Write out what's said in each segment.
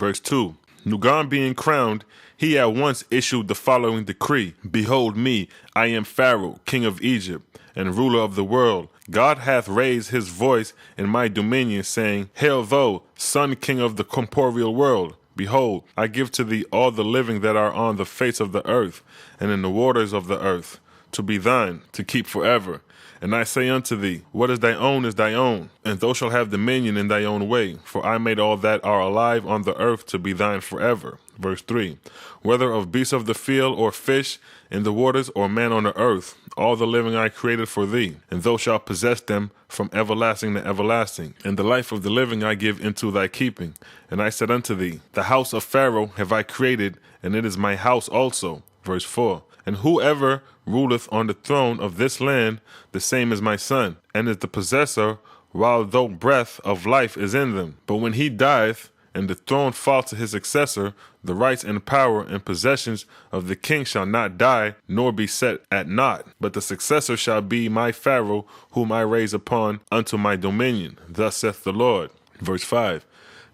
Verse 2. Nughan being crowned, he at once issued the following decree. Behold me, I am Pharaoh, king of Egypt, and ruler of the world. God hath raised his voice in my dominion, saying, Hail thou, son king of the corporeal world. Behold, I give to thee all the living that are on the face of the earth, and in the waters of the earth, to be thine, to keep forever. And I say unto thee, what is thy own is thy own, and thou shalt have dominion in thy own way. For I made all that are alive on the earth to be thine forever. Verse 3. Whether of beasts of the field, or fish in the waters, or man on the earth, all the living I created for thee, and thou shalt possess them from everlasting to everlasting. And the life of the living I give into thy keeping. And I said unto thee, the house of Pharaoh have I created, and it is my house also. Verse 4. And whoever ruleth on the throne of this land, the same is my son, and is the possessor, while though breath of life is in them. But when he dieth, and the throne fall to his successor, the rights and power and possessions of the king shall not die, nor be set at naught. But the successor shall be my Pharaoh, whom I raise upon unto my dominion. Thus saith the Lord. Verse 5.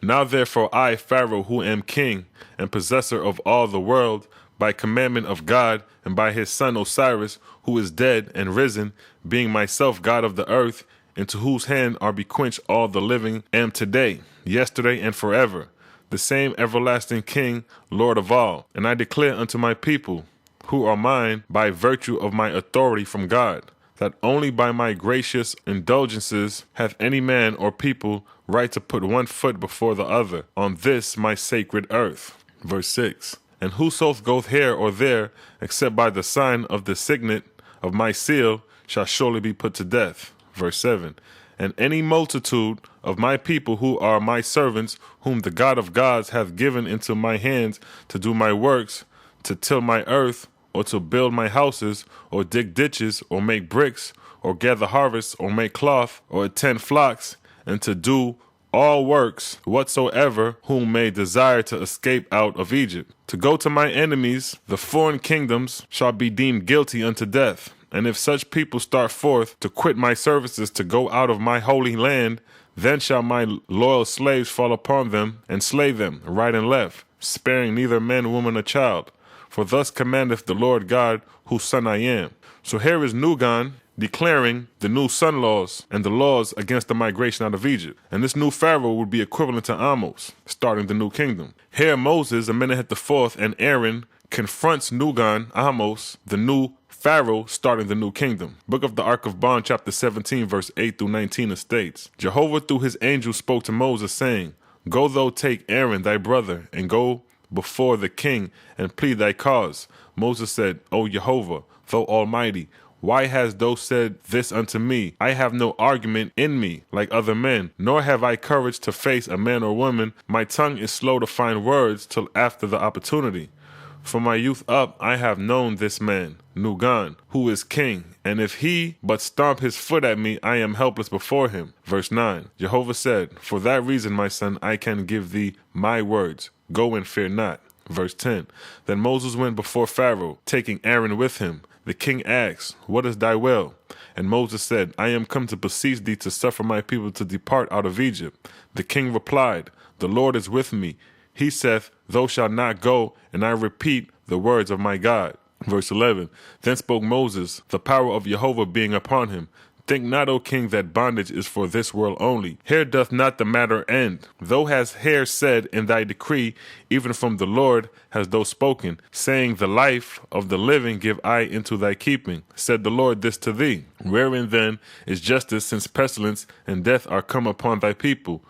Now therefore I, Pharaoh, who am king, and possessor of all the world, by commandment of God, and by his son Osiris, who is dead and risen, being myself God of the earth, into whose hand are bequenched all the living, am today, yesterday, and forever, the same everlasting King, Lord of all. And I declare unto my people, who are mine by virtue of my authority from God, that only by my gracious indulgences hath any man or people right to put one foot before the other on this my sacred earth. Verse 6. And whoso goeth here or there, except by the sign of the signet of my seal, shall surely be put to death. Verse 7. And any multitude of my people who are my servants, whom the God of gods hath given into my hands to do my works, to till my earth, or to build my houses, or dig ditches, or make bricks, or gather harvests, or make cloth, or attend flocks, and to do all works whatsoever, whom may desire to escape out of Egypt, to go to my enemies, the foreign kingdoms, shall be deemed guilty unto death. And if such people start forth to quit my services to go out of my holy land, then shall my loyal slaves fall upon them and slay them right and left, sparing neither man, woman, or child. For thus commandeth the Lord God, whose son I am. So here is Nughan declaring the new son laws and the laws against the migration out of Egypt. And this new Pharaoh would be equivalent to AHMOSE, starting the new kingdom. Here Moses, Amenemhet IV, and Aaron confronts Nughan, AHMOSE, the new Pharaoh, starting the new kingdom. Book of the Ark of Bond, chapter 17, verse 8 through 19, it states, Jehovah through his angel spoke to Moses, saying, Go thou take Aaron thy brother, and go before the king, and plead thy cause. Moses said, O Jehovah, thou Almighty, why hast thou said this unto me? I have no argument in me, like other men, nor have I courage to face a man or woman. My tongue is slow to find words till after the opportunity. From my youth up I have known this man, Nughan, who is king, and if he but stomp his foot at me, I am helpless before him. Verse 9, Jehovah said, For that reason, my son, I can give thee my words. Go and fear not. Verse 10, Then Moses went before Pharaoh, taking Aaron with him. The king asked, What is thy will? And Moses said, I am come to beseech thee to suffer my people to depart out of Egypt. The king replied, The Lord is with me. He saith, Thou shalt not go, and I repeat the words of my God. Verse 11, Then spoke Moses, the power of Jehovah being upon him. Think not, O king, that bondage is for this world only. Here doth not the matter end. Thou hast here said in thy decree, even from the Lord hast thou spoken, saying, The life of the living give I into thy keeping. Said the Lord this to thee, Wherein then is justice, since pestilence and death are come upon thy people?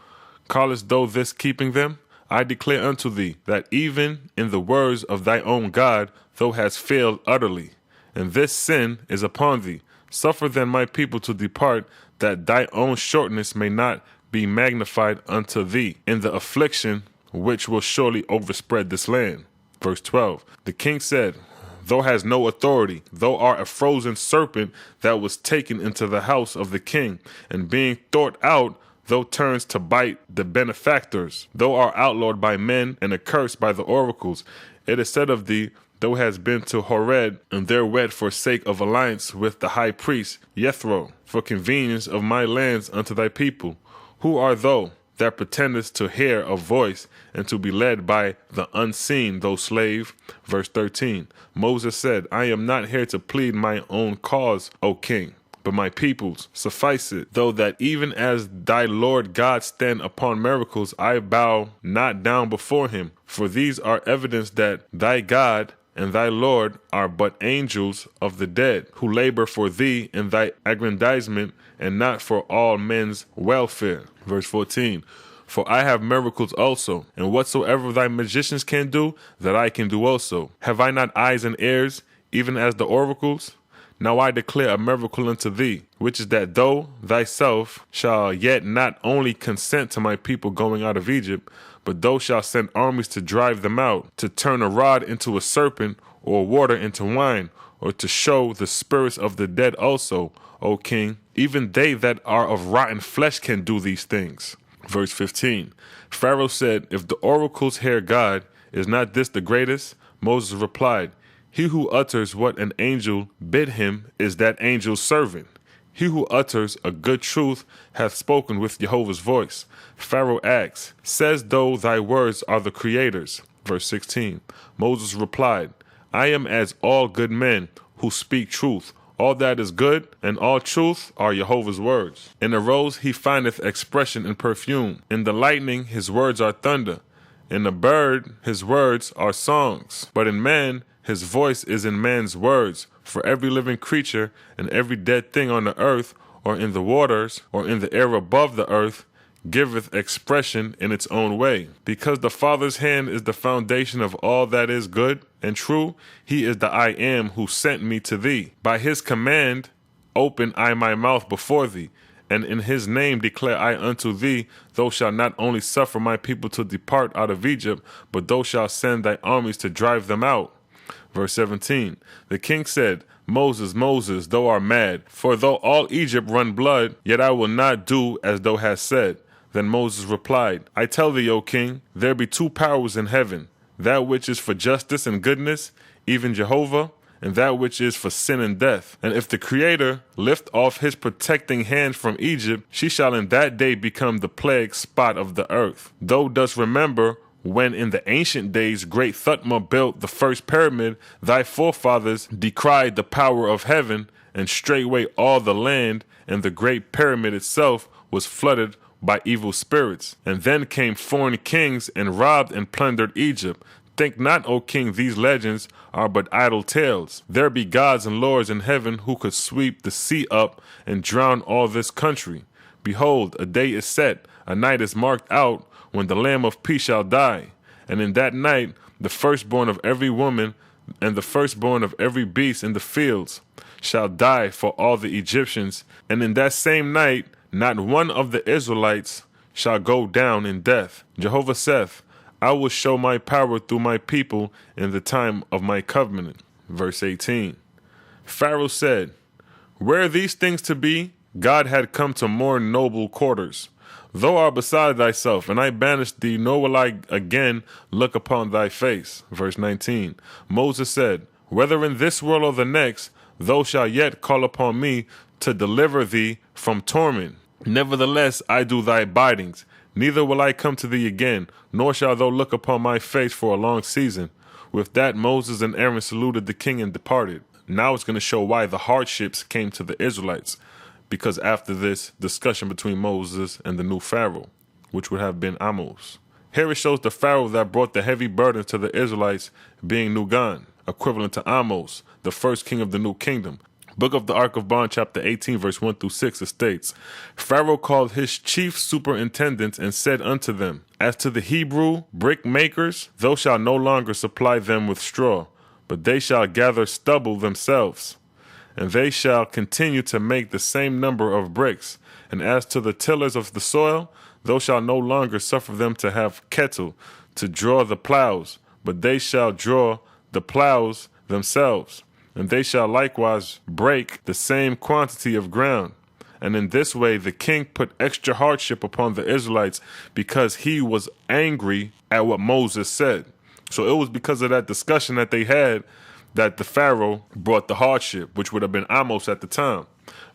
Callest thou this keeping them? I declare unto thee, that even in the words of thy own God thou hast failed utterly, and this sin is upon thee. Suffer then my people to depart, that thy own shortness may not be magnified unto thee in the affliction which will surely overspread this land. Verse 12, The king said, Thou hast no authority. Thou art a frozen serpent that was taken into the house of the king, and being thought out, thou turns to bite the benefactors. Thou art outlawed by men and accursed by the oracles. It is said of thee, Thou hast been to Horeb, and there wed for sake of alliance with the high priest Jethro, for convenience of my lands unto thy people. Who art thou, that pretendeth to hear a voice and to be led by the unseen, though slave. Verse 13, Moses said, I am not here to plead my own cause, O king, but my people's. Suffice it, though, that even as thy Lord God stand upon miracles, I bow not down before him. For these are evidence that thy God and thy Lord are but angels of the dead, who labor for thee in thy aggrandizement, and not for all men's welfare. Verse 14, for I have miracles also, and whatsoever thy magicians can do, that I can do also. Have I not eyes and ears, even as the oracles? Now I declare a miracle unto thee, which is that thou thyself shall yet not only consent to my people going out of Egypt, but thou shalt send armies to drive them out, to turn a rod into a serpent, or water into wine, or to show the spirits of the dead also, O king. Even they that are of rotten flesh can do these things. Verse 15, Pharaoh said, if the oracles hear God, is not this the greatest? Moses replied, he who utters what an angel bid him is that angel's servant. He who utters a good truth hath spoken with Jehovah's voice. Pharaoh asks, says thou thy words are the Creator's? Verse 16, Moses replied, I am as all good men who speak truth. All that is good and all truth are Jehovah's words. In the rose he findeth expression and perfume. In the lightning his words are thunder. In the bird his words are songs. But in man his voice is in man's words. For every living creature and every dead thing on the earth, or in the waters, or in the air above the earth, giveth expression in its own way. Because the Father's hand is the foundation of all that is good and true, he is the I am who sent me to thee. By his command open I my mouth before thee, and in his name declare I unto thee, thou shalt not only suffer my people to depart out of Egypt, but thou shalt send thy armies to drive them out. Verse 17, the king said, Moses, Moses, thou art mad, for though all Egypt run blood, yet I will not do as thou hast said. Then Moses replied, I tell thee, O king, there be two powers in heaven, that which is for justice and goodness, even Jehovah, and that which is for sin and death. And if the Creator lift off his protecting hand from Egypt, she shall in that day become the plague spot of the earth. Thou dost remember when in the ancient days great Thutmose built the first pyramid, thy forefathers decried the power of heaven, and straightway all the land and the great pyramid itself was flooded by evil spirits. And then came foreign kings and robbed and plundered Egypt. Think not, O king, these legends are but idle tales. There be gods and lords in heaven who could sweep the sea up and drown all this country. Behold, a day is set, a night is marked out, when the Lamb of peace shall die. And in that night the firstborn of every woman and the firstborn of every beast in the fields shall die for all the Egyptians. And in that same night not one of the Israelites shall go down in death. Jehovah saith, I will show my power through my people in the time of my covenant. Verse 18, Pharaoh said, were these things to be, God had come to more noble quarters. Thou art beside thyself, and I banish thee, nor will I again look upon thy face. Verse 19, Moses said, whether in this world or the next, thou shalt yet call upon me to deliver thee from torment. Nevertheless, I do thy bidings, neither will I come to thee again, nor shalt thou look upon my face for a long season. With that, Moses and Aaron saluted the king and departed. Now it's going to show why the hardships came to the Israelites, because after this discussion between Moses and the new Pharaoh, which would have been AHMOSE. Here it shows the Pharaoh that brought the heavy burden to the Israelites being NUGHAN, equivalent to AHMOSE, the first king of the new kingdom. Book of the Ark of Bond, chapter 18, verse 1 through 6, it states, Pharaoh called his chief superintendents and said unto them, as to the Hebrew brick makers, thou shalt no longer supply them with straw, but they shall gather stubble themselves. And they shall continue to make the same number of bricks. And as to the tillers of the soil, thou shalt no longer suffer them to have kettle to draw the plows, but they shall draw the plows themselves. And they shall likewise break the same quantity of ground. And in this way the king put extra hardship upon the Israelites because he was angry at what Moses said. So it was because of that discussion that they had that the Pharaoh brought the hardship, which would have been AHMOSE at the time.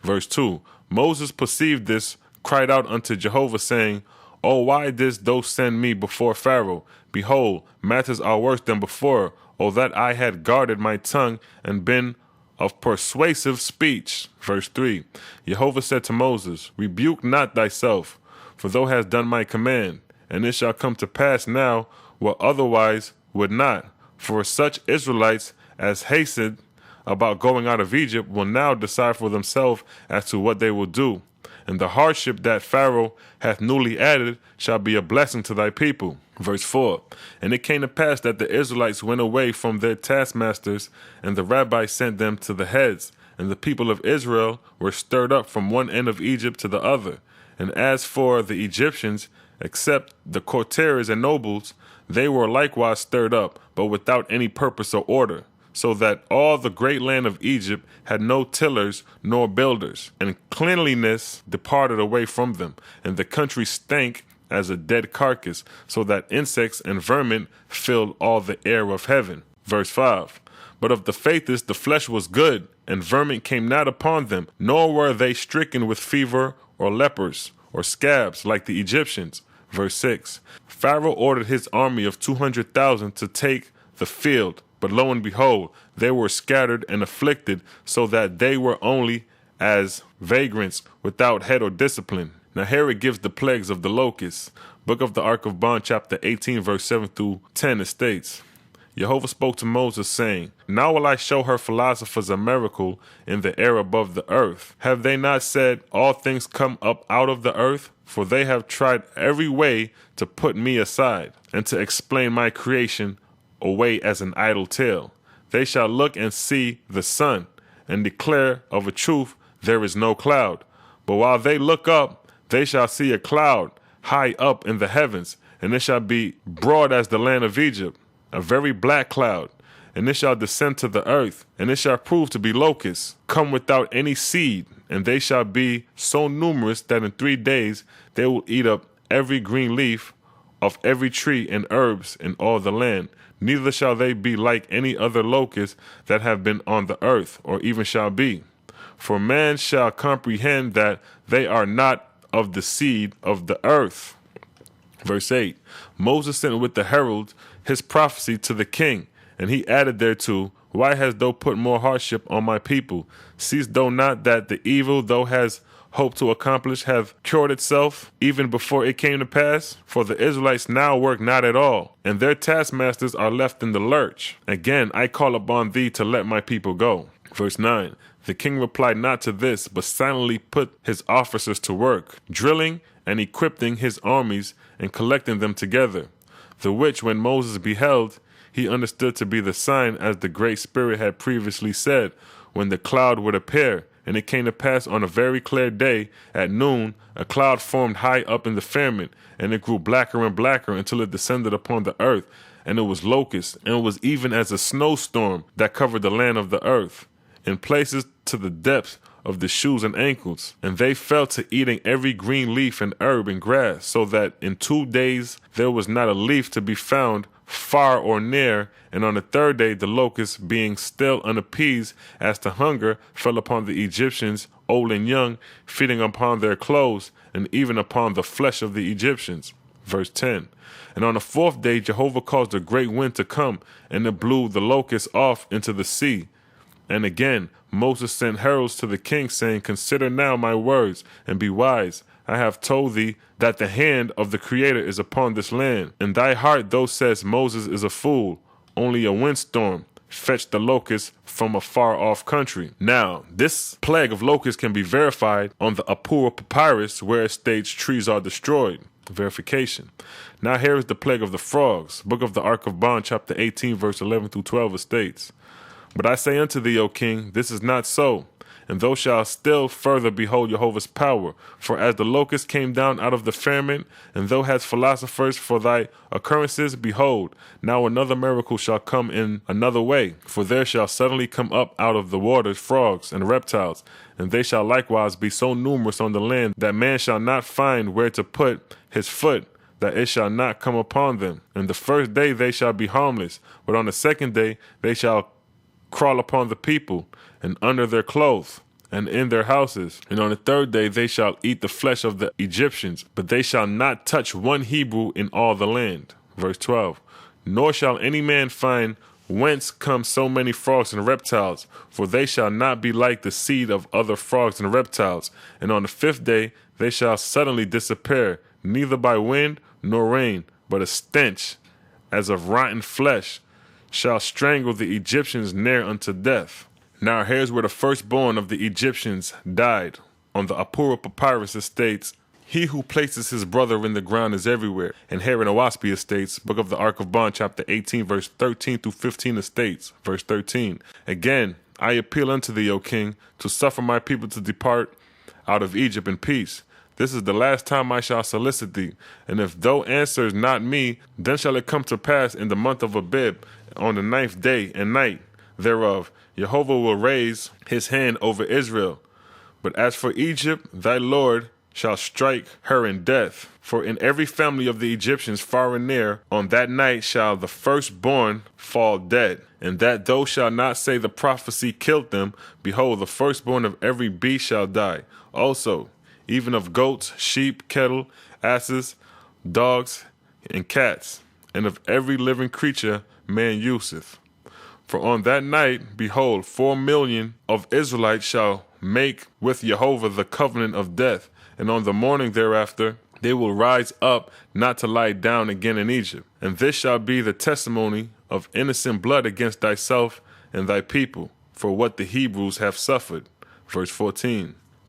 Verse 2, Moses perceived this, cried out unto Jehovah, saying, Oh, why didst thou send me before Pharaoh? Behold, matters are worse than before. Oh, that I had guarded my tongue and been of persuasive speech. Verse 3. Jehovah said to Moses, Rebuke not thyself, for thou hast done my command, and it shall come to pass now what otherwise would not. For such Israelites as hastened about going out of Egypt will now decide for themselves as to what they will do. And the hardship that Pharaoh hath newly added shall be a blessing to thy people. Verse 4. And it came to pass that the Israelites went away from their taskmasters, and the rabbis sent them to the heads. And the people of Israel were stirred up from one end of Egypt to the other. And as for the Egyptians, except the courtiers and nobles, they were likewise stirred up, but without any purpose or order, so that all the great land of Egypt had no tillers nor builders, and cleanliness departed away from them, and the country stank as a dead carcass, so that insects and vermin filled all the air of heaven. Verse 5. But of the faithless the flesh was good, and vermin came not upon them, nor were they stricken with fever or lepers or scabs like the Egyptians. Verse 6. Pharaoh ordered his army of 200,000 to take the field, but lo and behold, they were scattered and afflicted, so that they were only as vagrants without head or discipline. Now here it gives the plagues of the locusts. Book of the Ark of Bond, chapter 18, verse 7 through 10, it states, Jehovah spoke to Moses, saying, Now will I show her philosophers a miracle in the air above the earth. Have they not said, All things come up out of the earth? For they have tried every way to put me aside, and to explain my creation away as an idle tale. They shall look and see the sun, and declare of a truth there is no cloud. But while they look up, they shall see a cloud high up in the heavens, and it shall be broad as the land of Egypt, a very black cloud, and it shall descend to the earth, and it shall prove to be locusts, come without any seed, and they shall be so numerous that in 3 days they will eat up every green leaf of every tree and herbs in all the land. Neither shall they be like any other locusts that have been on the earth, or even shall be. For man shall comprehend that they are not of the seed of the earth. Verse 8. Moses sent with the herald his prophecy to the king, and he added thereto, Why hast thou put more hardship on my people? Seest thou not that the evil thou hast hoped to accomplish hath cured itself, even before it came to pass? For the Israelites now work not at all, and their taskmasters are left in the lurch. Again I call upon thee to let my people go. Verse 9. The king replied not to this, but silently put his officers to work, drilling and equipping his armies and collecting them together. The which, when Moses beheld, he understood to be the sign, as the Great Spirit had previously said, when the cloud would appear. And it came to pass on a very clear day, at noon, a cloud formed high up in the firmament, and it grew blacker and blacker until it descended upon the earth, and it was locust, and it was even as a snowstorm that covered the land of the earth, in places to the depth of the shoes and ankles. And they fell to eating every green leaf and herb and grass, so that in 2 days there was not a leaf to be found far or near. And on the 3rd day the locusts, being still unappeased as to hunger, fell upon the Egyptians, old and young, feeding upon their clothes, and even upon the flesh of the Egyptians. Verse 10. And on the 4th day Jehovah caused a great wind to come, and it blew the locusts off into the sea. And again Moses sent heralds to the king, saying, Consider now my words, and be wise. I have told thee that the hand of the Creator is upon this land. In thy heart thou says, Moses is a fool, only a windstorm fetched the locusts from a far-off country. Now, this plague of locusts can be verified on the IPUWER papyrus, where it states trees are destroyed. Verification. Now here is the plague of the frogs. Book of the Ark of Bond, chapter 18, verse 11 through 12, it states, But I say unto thee, O king, this is not so. And thou shalt still further behold Jehovah's power. For as the locust came down out of the firmament, and thou hast philosophers for thy occurrences, behold, now another miracle shall come in another way. For there shall suddenly come up out of the waters frogs and reptiles, and they shall likewise be so numerous on the land that man shall not find where to put his foot, that it shall not come upon them. And the 1st day they shall be harmless, but on the 2nd day they shall crawl upon the people, and under their clothes. and in their houses. And on the third day they shall eat the flesh of the Egyptians, but they shall not touch one Hebrew in all the land. Verse 12. Nor shall any man find whence come so many frogs and reptiles, for they shall not be like the seed of other frogs and reptiles. And on the fifth day they shall suddenly disappear, neither by wind nor rain, but a stench as of rotten flesh shall strangle the Egyptians near unto death. Now here's where the firstborn of the Egyptians died. On the IPUWER papyrus it states, he who places his brother in the ground is everywhere. And here in AHMOSE states, Book of the Ark of Bond, chapter 18, verse 13 through 15 states, verse 13. Again, I appeal unto thee, O king, to suffer my people to depart out of Egypt in peace. This is the last time I shall solicit thee. And if thou answers not me, then shall it come to pass in the month of Abib, on the 9th day and night thereof, Jehovah will raise his hand over Israel. But as for Egypt, thy Lord shall strike her in death. For in every family of the Egyptians far and near, on that night shall the firstborn fall dead. And that thou shalt not say the prophecy killed them, behold, the firstborn of every beast shall die. Also, even of goats, sheep, cattle, asses, dogs, and cats, and of every living creature man useth. For on that night, behold, 4,000,000 of Israelites shall make with Jehovah the covenant of death. And on the morning thereafter, they will rise up not to lie down again in Egypt. And this shall be the testimony of innocent blood against thyself and thy people, for what the Hebrews have suffered. Verse 14.